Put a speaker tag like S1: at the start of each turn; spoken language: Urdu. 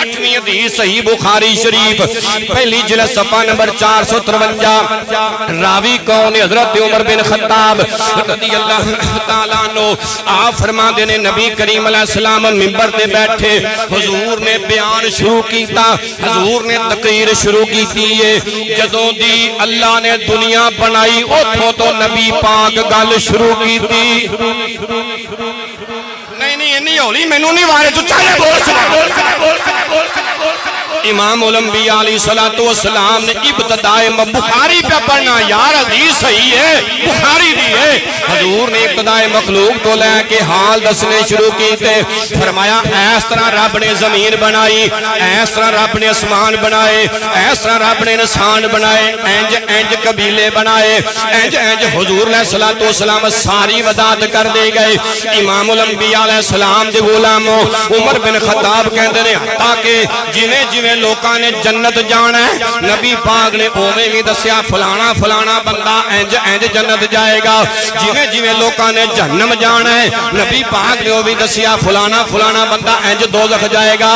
S1: 8ویں حدیث صحیح بخاری شریف پہلی جلد صفحہ نمبر 453 راوی کون حضرت عمر بن خطاب رضی اللہ تعالیٰ عنہ آپ فرما دینے نبی کریم علیہ السلام منبر دے بیٹھے حضور نے بیان شروع کیتا حضور نے تقریر شروع کی تھی جدوں دی اللہ نے دنیا بنائی اتھوں تو نبی پاک گل شروع کی تھی نہیں ہولی میں نہیں وارے تو چاہے بول امام الانبیاء علیہ السلام نے ابتدائے بخاری پہ پڑھنا یار حدیث صحیح ہے بخاری دی ہے حضور نے ابتدائے مخلوق تو لے کے حال دسنے شروع کی تھے فرمایا ایس طرح رب نے زمین بنائی ایس طرح رب نے اسمان بنائے ایس طرح رب نے انسان بنائے انج قبیلے بنائے انج حضور علیہ السلام ساری وضاحت کر دے گئے امام الانبیاء علیہ السلام دے غلاموں عمر بن خطاب کہندے نے تاکہ جنہیں لوکاں نے جنت جانا ہے نبی پاک نے اوویں بھی دسیا فلانا فلانا بندہ انج جنت جائے گا جنہیں لوکاں نے جہنم جانا ہے نبی پاک نے وہ بھی دسیا فلانا فلانا بندہ انج دوزخ جائے گا